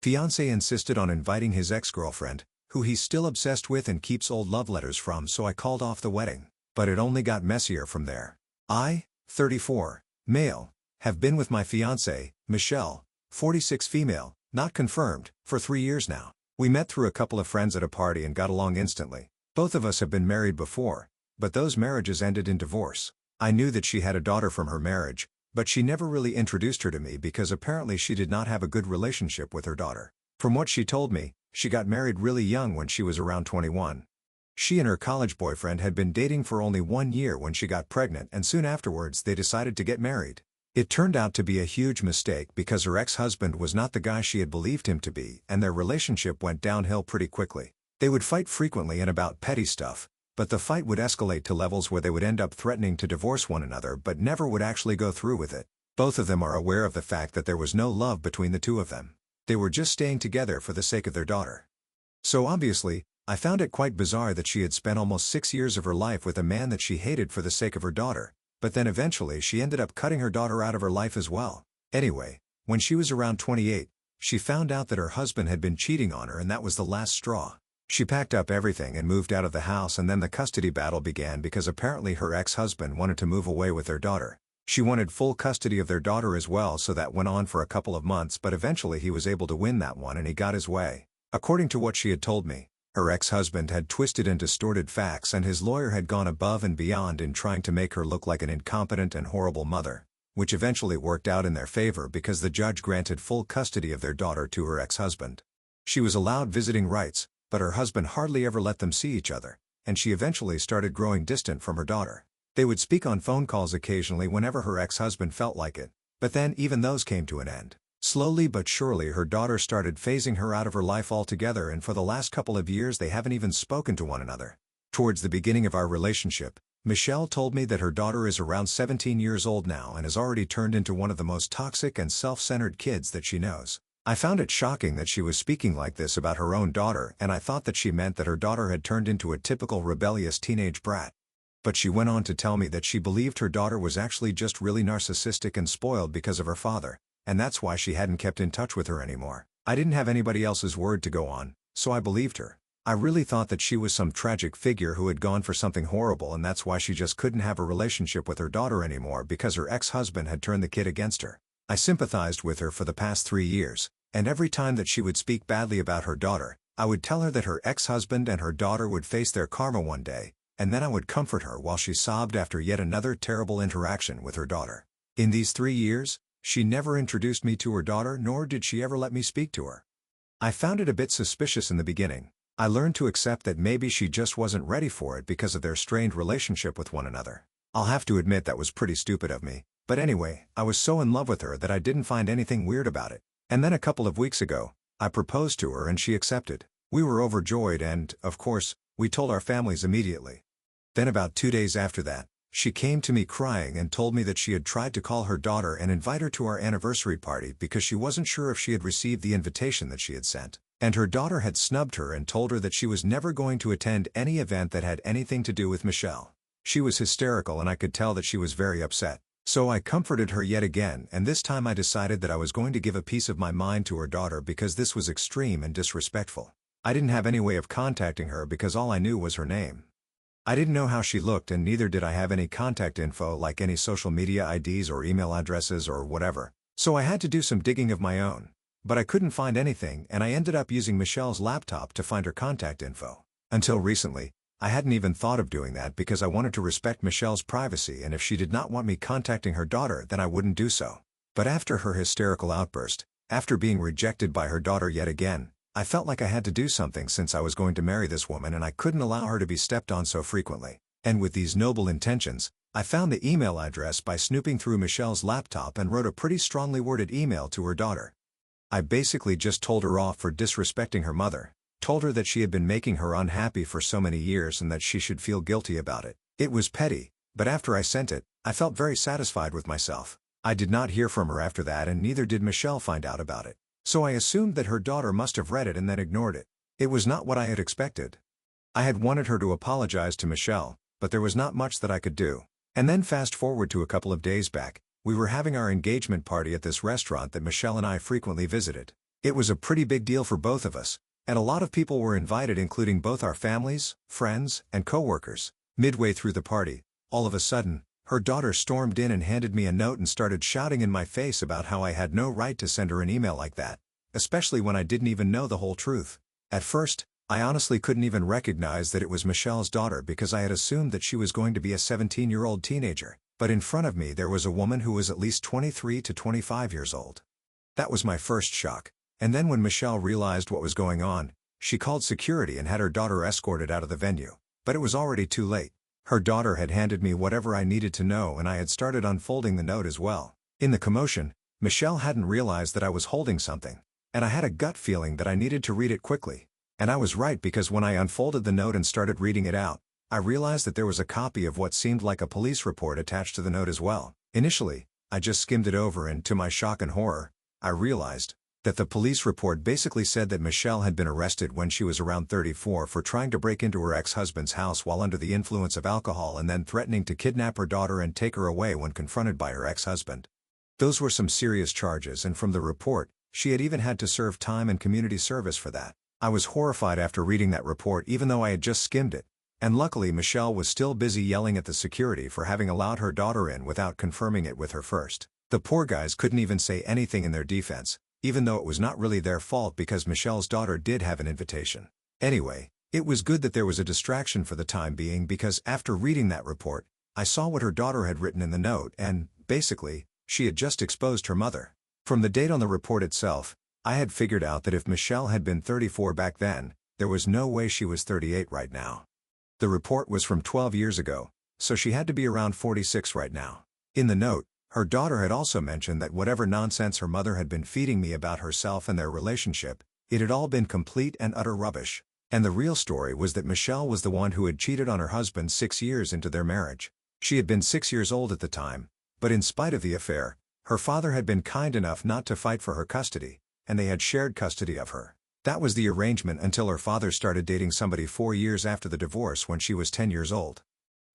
Fiancé insisted on inviting his ex-girlfriend, who he's still obsessed with and keeps old love letters from, so I called off the wedding. But it only got messier from there. I, 34, male, have been with my fiancée, Michelle, 46 female, not confirmed, for 3 years now. We met through a couple of friends at a party and got along instantly. Both of us have been married before, but those marriages ended in divorce. I knew that she had a daughter from her marriage, but she never really introduced her to me because apparently she did not have a good relationship with her daughter. From what she told me, she got married really young when she was around 21. She and her college boyfriend had been dating for only 1 year when she got pregnant, and soon afterwards they decided to get married. It turned out to be a huge mistake because her ex-husband was not the guy she had believed him to be, and their relationship went downhill pretty quickly. They would fight frequently and about petty stuff, but the fight would escalate to levels where they would end up threatening to divorce one another but never would actually go through with it. Both of them are aware of the fact that there was no love between the two of them. They were just staying together for the sake of their daughter. So obviously, I found it quite bizarre that she had spent almost 6 years of her life with a man that she hated for the sake of her daughter, but then eventually she ended up cutting her daughter out of her life as well. Anyway, when she was around 28, she found out that her husband had been cheating on her, and that was the last straw. She packed up everything and moved out of the house, and then the custody battle began because apparently her ex-husband wanted to move away with their daughter. She wanted full custody of their daughter as well, so that went on for a couple of months, but eventually he was able to win that one and he got his way. According to what she had told me, her ex-husband had twisted and distorted facts, and his lawyer had gone above and beyond in trying to make her look like an incompetent and horrible mother, which eventually worked out in their favor because the judge granted full custody of their daughter to her ex-husband. She was allowed visiting rights, but her husband hardly ever let them see each other, and she eventually started growing distant from her daughter. They would speak on phone calls occasionally whenever her ex-husband felt like it, but then even those came to an end. Slowly but surely her daughter started phasing her out of her life altogether, and for the last couple of years they haven't even spoken to one another. Towards the beginning of our relationship, Michelle told me that her daughter is around 17 years old now and has already turned into one of the most toxic and self-centered kids that she knows. I found it shocking that she was speaking like this about her own daughter, and I thought that she meant that her daughter had turned into a typical rebellious teenage brat. But she went on to tell me that she believed her daughter was actually just really narcissistic and spoiled because of her father, and that's why she hadn't kept in touch with her anymore. I didn't have anybody else's word to go on, so I believed her. I really thought that she was some tragic figure who had gone for something horrible, and that's why she just couldn't have a relationship with her daughter anymore because her ex-husband had turned the kid against her. I sympathized with her for the past 3 years. And every time that she would speak badly about her daughter, I would tell her that her ex-husband and her daughter would face their karma one day, and then I would comfort her while she sobbed after yet another terrible interaction with her daughter. In these 3 years, she never introduced me to her daughter, nor did she ever let me speak to her. I found it a bit suspicious in the beginning. I learned to accept that maybe she just wasn't ready for it because of their strained relationship with one another. I'll have to admit that was pretty stupid of me, but anyway, I was so in love with her that I didn't find anything weird about it. And then a couple of weeks ago, I proposed to her and she accepted. We were overjoyed and, of course, we told our families immediately. Then about 2 days after that, she came to me crying and told me that she had tried to call her daughter and invite her to our anniversary party because she wasn't sure if she had received the invitation that she had sent. And her daughter had snubbed her and told her that she was never going to attend any event that had anything to do with Michelle. She was hysterical and I could tell that she was very upset. So I comforted her yet again, and this time I decided that I was going to give a piece of my mind to her daughter because this was extreme and disrespectful. I didn't have any way of contacting her because all I knew was her name. I didn't know how she looked, and neither did I have any contact info like any social media IDs or email addresses or whatever, so I had to do some digging of my own. But I couldn't find anything, and I ended up using Michelle's laptop to find her contact info. Until recently, I hadn't even thought of doing that because I wanted to respect Michelle's privacy, and if she did not want me contacting her daughter, then I wouldn't do so. But after her hysterical outburst, after being rejected by her daughter yet again, I felt like I had to do something since I was going to marry this woman and I couldn't allow her to be stepped on so frequently. And with these noble intentions, I found the email address by snooping through Michelle's laptop and wrote a pretty strongly worded email to her daughter. I basically just told her off for disrespecting her mother. Told her that she had been making her unhappy for so many years and that she should feel guilty about it. It was petty, but after I sent it, I felt very satisfied with myself. I did not hear from her after that, and neither did Michelle find out about it. So I assumed that her daughter must have read it and then ignored it. It was not what I had expected. I had wanted her to apologize to Michelle, but there was not much that I could do. And then fast forward to a couple of days back, we were having our engagement party at this restaurant that Michelle and I frequently visited. It was a pretty big deal for both of us, and a lot of people were invited, including both our families, friends, and coworkers. Midway through the party, all of a sudden, her daughter stormed in and handed me a note and started shouting in my face about how I had no right to send her an email like that, especially when I didn't even know the whole truth. At first, I honestly couldn't even recognize that it was Michelle's daughter because I had assumed that she was going to be a 17-year-old teenager, but in front of me there was a woman who was at least 23 to 25 years old. That was my first shock, and then when Michelle realized what was going on, she called security and had her daughter escorted out of the venue, but it was already too late. Her daughter had handed me whatever I needed to know and I had started unfolding the note as well. In the commotion, Michelle hadn't realized that I was holding something, and I had a gut feeling that I needed to read it quickly. And I was right because when I unfolded the note and started reading it out, I realized that there was a copy of what seemed like a police report attached to the note as well. Initially, I just skimmed it over and to my shock and horror, I realized that the police report basically said that Michelle had been arrested when she was around 34 for trying to break into her ex-husband's house while under the influence of alcohol and then threatening to kidnap her daughter and take her away when confronted by her ex-husband. Those were some serious charges, and from the report, she had even had to serve time and community service for that. I was horrified after reading that report even though I had just skimmed it, and luckily Michelle was still busy yelling at the security for having allowed her daughter in without confirming it with her first. The poor guys couldn't even say anything in their defense, even though it was not really their fault because Michelle's daughter did have an invitation. Anyway, it was good that there was a distraction for the time being because after reading that report, I saw what her daughter had written in the note and, basically, she had just exposed her mother. From the date on the report itself, I had figured out that if Michelle had been 34 back then, there was no way she was 38 right now. The report was from 12 years ago, so she had to be around 46 right now. In the note, her daughter had also mentioned that whatever nonsense her mother had been feeding me about herself and their relationship, it had all been complete and utter rubbish. And the real story was that Michelle was the one who had cheated on her husband 6 years into their marriage. She had been 6 years old at the time, but in spite of the affair, her father had been kind enough not to fight for her custody, and they had shared custody of her. That was the arrangement until her father started dating somebody 4 years after the divorce when she was 10 years old.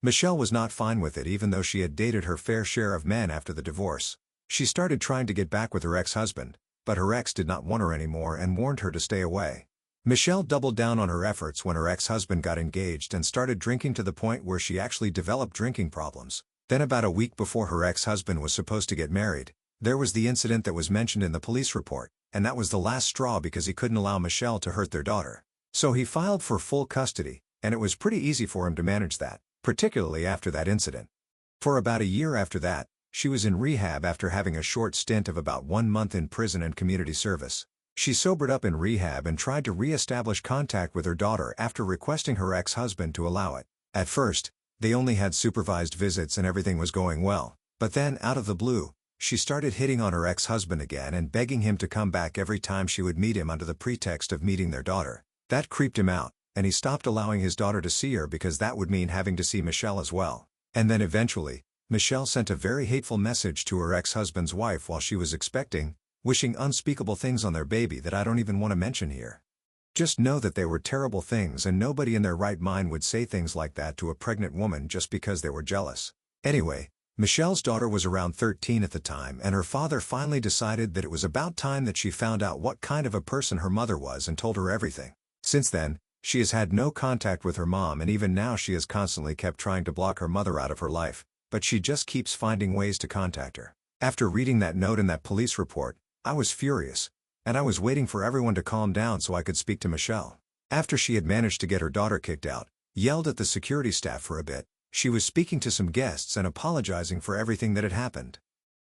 Michelle was not fine with it even though she had dated her fair share of men after the divorce. She started trying to get back with her ex-husband, but her ex did not want her anymore and warned her to stay away. Michelle doubled down on her efforts when her ex-husband got engaged and started drinking to the point where she actually developed drinking problems. Then about a week before her ex-husband was supposed to get married, there was the incident that was mentioned in the police report, and that was the last straw because he couldn't allow Michelle to hurt their daughter. So he filed for full custody, and it was pretty easy for him to manage that, particularly after that incident. For about a year after that, she was in rehab after having a short stint of about 1 month in prison and community service. She sobered up in rehab and tried to re-establish contact with her daughter after requesting her ex-husband to allow it. At first, they only had supervised visits and everything was going well, but then out of the blue, she started hitting on her ex-husband again and begging him to come back every time she would meet him under the pretext of meeting their daughter. That creeped him out, and he stopped allowing his daughter to see her because that would mean having to see Michelle as well. And then eventually, Michelle sent a very hateful message to her ex-husband's wife while she was expecting, wishing unspeakable things on their baby that I don't even want to mention here. Just know that they were terrible things and nobody in their right mind would say things like that to a pregnant woman just because they were jealous. Anyway, Michelle's daughter was around 13 at the time and her father finally decided that it was about time that she found out what kind of a person her mother was and told her everything. Since then, she has had no contact with her mom and even now she has constantly kept trying to block her mother out of her life, but she just keeps finding ways to contact her. After reading that note and that police report, I was furious, and I was waiting for everyone to calm down so I could speak to Michelle. After she had managed to get her daughter kicked out, yelled at the security staff for a bit, she was speaking to some guests and apologizing for everything that had happened.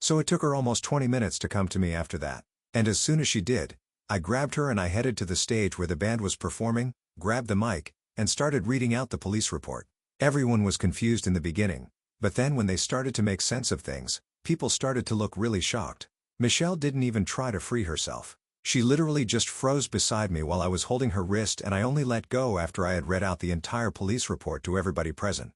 So it took her almost 20 minutes to come to me after that, and as soon as she did, I grabbed her and I headed to the stage where the band was performing, grabbed the mic, and started reading out the police report. Everyone was confused in the beginning, but then when they started to make sense of things, people started to look really shocked. Michelle didn't even try to free herself. She literally just froze beside me while I was holding her wrist and I only let go after I had read out the entire police report to everybody present.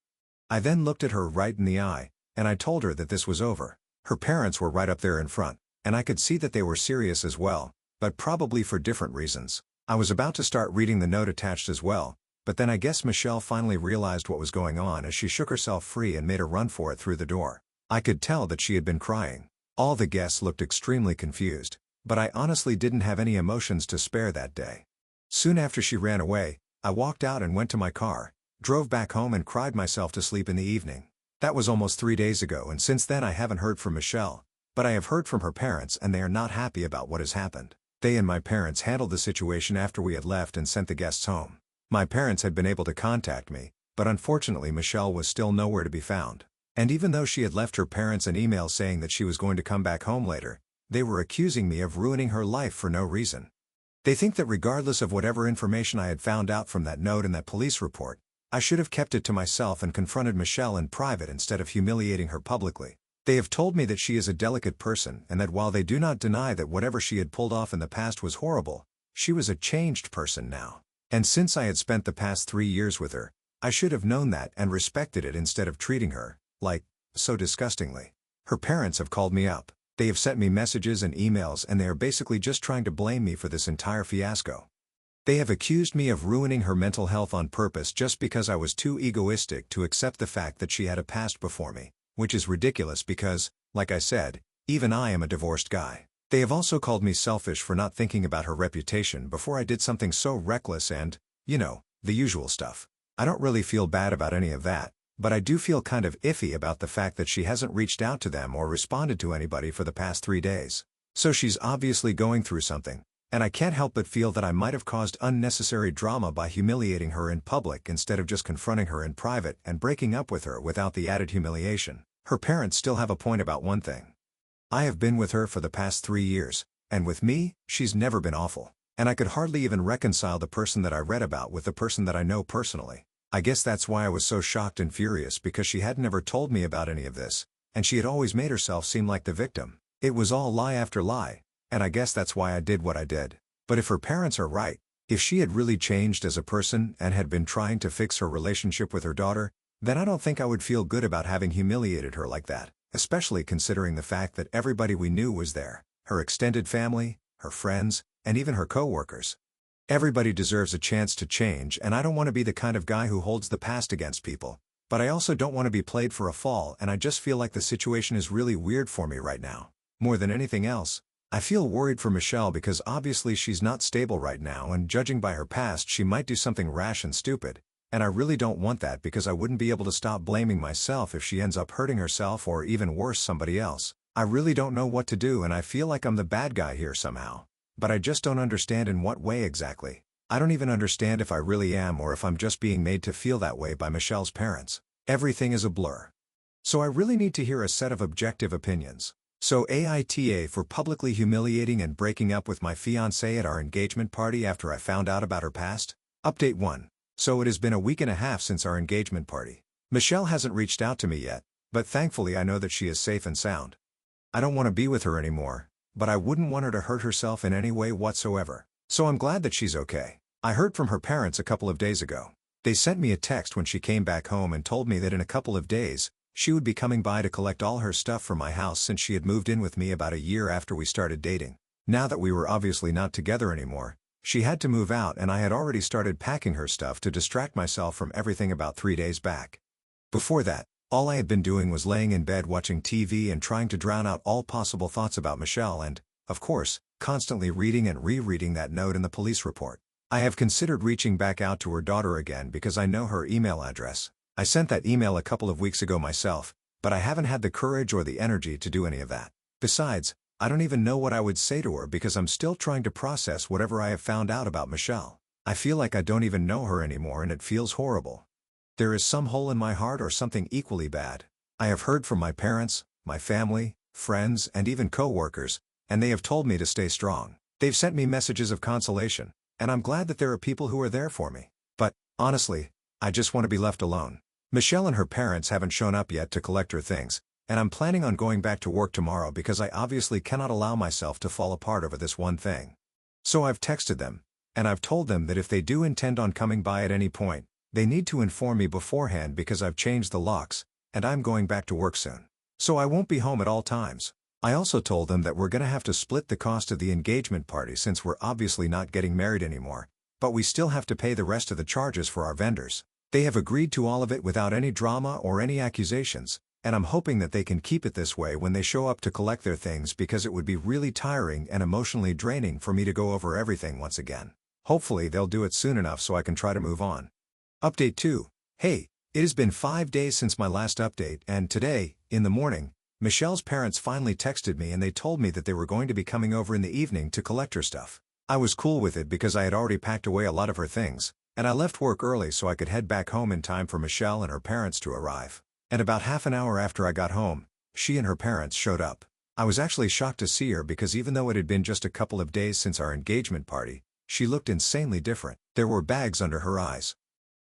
I then looked at her right in the eye, and I told her that this was over. Her parents were right up there in front, and I could see that they were serious as well, but probably for different reasons. I was about to start reading the note attached as well, but then I guess Michelle finally realized what was going on as she shook herself free and made a run for it through the door. I could tell that she had been crying. All the guests looked extremely confused, but I honestly didn't have any emotions to spare that day. Soon after she ran away, I walked out and went to my car, drove back home and cried myself to sleep in the evening. That was almost 3 days ago, and since then I haven't heard from Michelle, but I have heard from her parents and they are not happy about what has happened. They and my parents handled the situation after we had left and sent the guests home. My parents had been able to contact me, but unfortunately Michelle was still nowhere to be found. And even though she had left her parents an email saying that she was going to come back home later, they were accusing me of ruining her life for no reason. They think that regardless of whatever information I had found out from that note and that police report, I should have kept it to myself and confronted Michelle in private instead of humiliating her publicly. They have told me that she is a delicate person and that while they do not deny that whatever she had pulled off in the past was horrible, she was a changed person now. And since I had spent the past 3 years with her, I should have known that and respected it instead of treating her, like, so disgustingly. Her parents have called me up. They have sent me messages and emails and they are basically just trying to blame me for this entire fiasco. They have accused me of ruining her mental health on purpose just because I was too egoistic to accept the fact that she had a past before me, which is ridiculous because, like I said, even I am a divorced guy. They have also called me selfish for not thinking about her reputation before I did something so reckless and, you know, the usual stuff. I don't really feel bad about any of that, but I do feel kind of iffy about the fact that she hasn't reached out to them or responded to anybody for the past 3 days. So she's obviously going through something, and I can't help but feel that I might have caused unnecessary drama by humiliating her in public instead of just confronting her in private and breaking up with her without the added humiliation. Her parents still have a point about one thing. I have been with her for the past 3 years, and with me, she's never been awful. And I could hardly even reconcile the person that I read about with the person that I know personally. I guess that's why I was so shocked and furious, because she had never told me about any of this, and she had always made herself seem like the victim. It was all lie after lie, and I guess that's why I did what I did. But if her parents are right, if she had really changed as a person and had been trying to fix her relationship with her daughter, then I don't think I would feel good about having humiliated her like that. Especially considering the fact that everybody we knew was there, her extended family, her friends, and even her co-workers. Everybody deserves a chance to change, and I don't want to be the kind of guy who holds the past against people, but I also don't want to be played for a fall, and I just feel like the situation is really weird for me right now. More than anything else, I feel worried for Michelle because obviously she's not stable right now, and judging by her past she might do something rash and stupid. And I really don't want that because I wouldn't be able to stop blaming myself if she ends up hurting herself or even worse, somebody else. I really don't know what to do and I feel like I'm the bad guy here somehow. But I just don't understand in what way exactly. I don't even understand if I really am or if I'm just being made to feel that way by Michelle's parents. Everything is a blur. So I really need to hear a set of objective opinions. So AITA for publicly humiliating and breaking up with my fiancé at our engagement party after I found out about her past? Update 1. So it has been a week and a half since our engagement party. Michelle hasn't reached out to me yet, but thankfully I know that she is safe and sound. I don't want to be with her anymore, but I wouldn't want her to hurt herself in any way whatsoever. So I'm glad that she's okay. I heard from her parents a couple of days ago. They sent me a text when she came back home and told me that in a couple of days, she would be coming by to collect all her stuff from my house since she had moved in with me about a year after we started dating. Now that we were obviously not together anymore, she had to move out and I had already started packing her stuff to distract myself from everything about 3 days back. Before that, all I had been doing was laying in bed watching TV and trying to drown out all possible thoughts about Michelle and, of course, constantly reading and rereading that note in the police report. I have considered reaching back out to her daughter again because I know her email address. I sent that email a couple of weeks ago myself, but I haven't had the courage or the energy to do any of that. Besides, I don't even know what I would say to her because I'm still trying to process whatever I have found out about Michelle. I feel like I don't even know her anymore and it feels horrible. There is some hole in my heart or something equally bad. I have heard from my parents, my family, friends, and even co-workers, and they have told me to stay strong. They've sent me messages of consolation, and I'm glad that there are people who are there for me. But, honestly, I just want to be left alone. Michelle and her parents haven't shown up yet to collect her things, and I'm planning on going back to work tomorrow because I obviously cannot allow myself to fall apart over this one thing. So I've texted them, and I've told them that if they do intend on coming by at any point, they need to inform me beforehand because I've changed the locks, and I'm going back to work soon. So I won't be home at all times. I also told them that we're gonna have to split the cost of the engagement party since we're obviously not getting married anymore, but we still have to pay the rest of the charges for our vendors. They have agreed to all of it without any drama or any accusations, and I'm hoping that they can keep it this way when they show up to collect their things because it would be really tiring and emotionally draining for me to go over everything once again. Hopefully they'll do it soon enough so I can try to move on. Update 2. Hey, it has been 5 days since my last update, and today, in the morning, Michelle's parents finally texted me and they told me that they were going to be coming over in the evening to collect her stuff. I was cool with it because I had already packed away a lot of her things, and I left work early so I could head back home in time for Michelle and her parents to arrive. And about half an hour after I got home, she and her parents showed up. I was actually shocked to see her because even though it had been just a couple of days since our engagement party, she looked insanely different. There were bags under her eyes.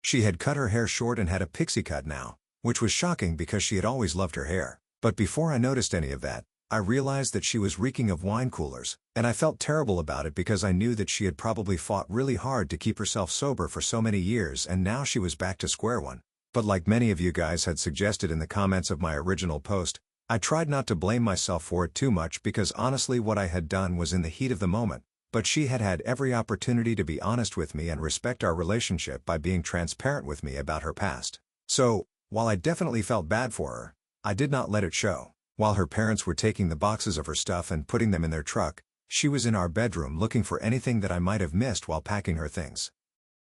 She had cut her hair short and had a pixie cut now, which was shocking because she had always loved her hair. But before I noticed any of that, I realized that she was reeking of wine coolers, and I felt terrible about it because I knew that she had probably fought really hard to keep herself sober for so many years and now she was back to square one. But like many of you guys had suggested in the comments of my original post, I tried not to blame myself for it too much because honestly what I had done was in the heat of the moment, but she had had every opportunity to be honest with me and respect our relationship by being transparent with me about her past. So, while I definitely felt bad for her, I did not let it show. While her parents were taking the boxes of her stuff and putting them in their truck, she was in our bedroom looking for anything that I might have missed while packing her things.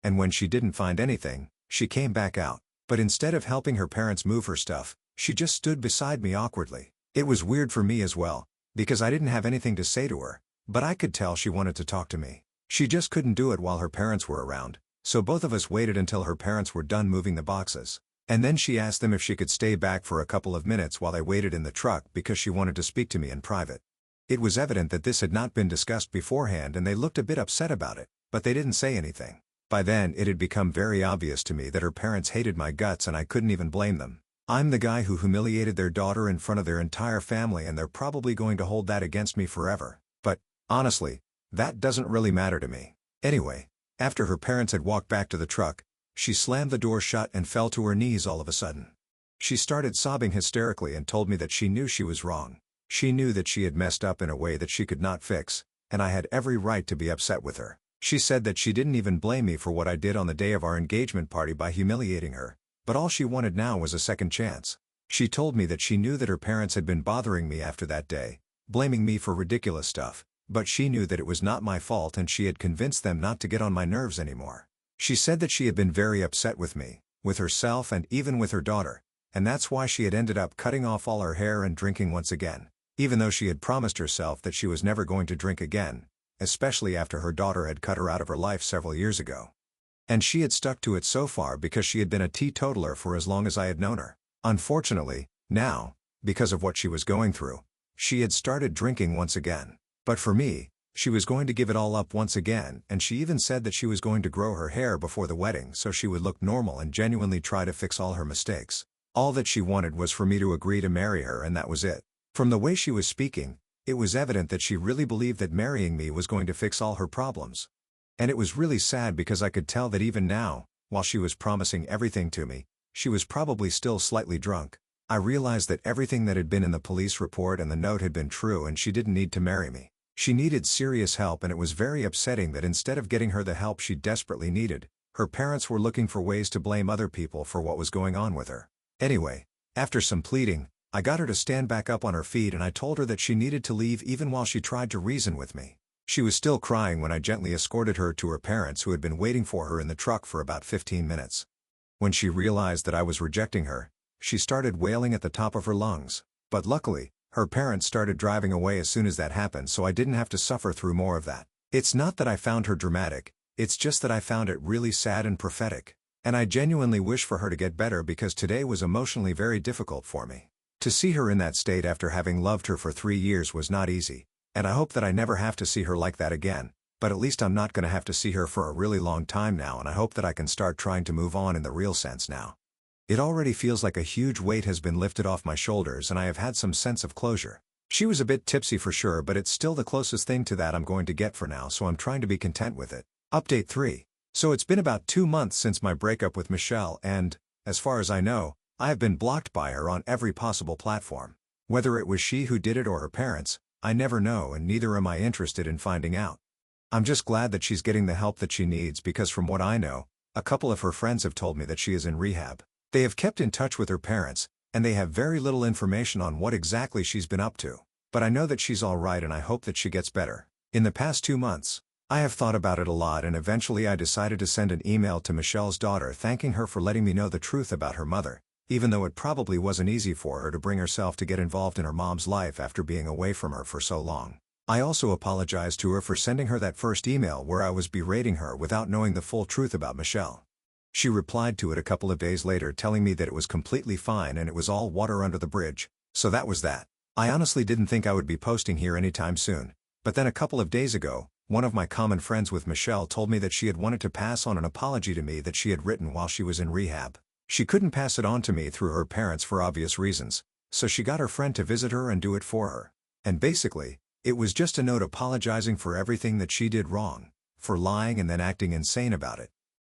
And when she didn't find anything, she came back out. But instead of helping her parents move her stuff, she just stood beside me awkwardly. It was weird for me as well, because I didn't have anything to say to her, but I could tell she wanted to talk to me. She just couldn't do it while her parents were around, so both of us waited until her parents were done moving the boxes. And then she asked them if she could stay back for a couple of minutes while I waited in the truck because she wanted to speak to me in private. It was evident that this had not been discussed beforehand and they looked a bit upset about it, but they didn't say anything. By then it had become very obvious to me that her parents hated my guts and I couldn't even blame them. I'm the guy who humiliated their daughter in front of their entire family and they're probably going to hold that against me forever. But, honestly, that doesn't really matter to me. Anyway, after her parents had walked back to the truck, she slammed the door shut and fell to her knees all of a sudden. She started sobbing hysterically and told me that she knew she was wrong. She knew that she had messed up in a way that she could not fix, and I had every right to be upset with her. She said that she didn't even blame me for what I did on the day of our engagement party by humiliating her, but all she wanted now was a second chance. She told me that she knew that her parents had been bothering me after that day, blaming me for ridiculous stuff, but she knew that it was not my fault and she had convinced them not to get on my nerves anymore. She said that she had been very upset with me, with herself and even with her daughter, and that's why she had ended up cutting off all her hair and drinking once again, even though she had promised herself that she was never going to drink again, especially after her daughter had cut her out of her life several years ago. And she had stuck to it so far because she had been a teetotaler for as long as I had known her. Unfortunately, now, because of what she was going through, she had started drinking once again. But for me, she was going to give it all up once again, and she even said that she was going to grow her hair before the wedding so she would look normal and genuinely try to fix all her mistakes. All that she wanted was for me to agree to marry her and that was it. From the way she was speaking, it was evident that she really believed that marrying me was going to fix all her problems. And it was really sad because I could tell that even now, while she was promising everything to me, she was probably still slightly drunk. I realized that everything that had been in the police report and the note had been true and she didn't need to marry me. She needed serious help and it was very upsetting that instead of getting her the help she desperately needed, her parents were looking for ways to blame other people for what was going on with her. Anyway, after some pleading, I got her to stand back up on her feet and I told her that she needed to leave even while she tried to reason with me. She was still crying when I gently escorted her to her parents who had been waiting for her in the truck for about 15 minutes. When she realized that I was rejecting her, she started wailing at the top of her lungs, but luckily, her parents started driving away as soon as that happened so I didn't have to suffer through more of that. It's not that I found her dramatic, it's just that I found it really sad and prophetic. And I genuinely wish for her to get better because today was emotionally very difficult for me. To see her in that state after having loved her for 3 years was not easy, and I hope that I never have to see her like that again, but at least I'm not going to have to see her for a really long time now and I hope that I can start trying to move on in the real sense now. It already feels like a huge weight has been lifted off my shoulders and I have had some sense of closure. She was a bit tipsy for sure, but it's still the closest thing to that I'm going to get for now, so I'm trying to be content with it. Update 3. So it's been about 2 months since my breakup with Michelle and, as far as I know, I have been blocked by her on every possible platform. Whether it was she who did it or her parents, I never know and neither am I interested in finding out. I'm just glad that she's getting the help that she needs because from what I know, a couple of her friends have told me that she is in rehab. They have kept in touch with her parents, and they have very little information on what exactly she's been up to. But I know that she's alright and I hope that she gets better. In the past 2 months, I have thought about it a lot and eventually I decided to send an email to Michelle's daughter thanking her for letting me know the truth about her mother, even though it probably wasn't easy for her to bring herself to get involved in her mom's life after being away from her for so long. I also apologized to her for sending her that first email where I was berating her without knowing the full truth about Michelle. She replied to it a couple of days later telling me that it was completely fine and it was all water under the bridge, so that was that. I honestly didn't think I would be posting here anytime soon, but then a couple of days ago, one of my common friends with Michelle told me that she had wanted to pass on an apology to me that she had written while she was in rehab. She couldn't pass it on to me through her parents for obvious reasons, so she got her friend to visit her and do it for her. And basically, it was just a note apologizing for everything that she did wrong, for lying and then acting insane about it.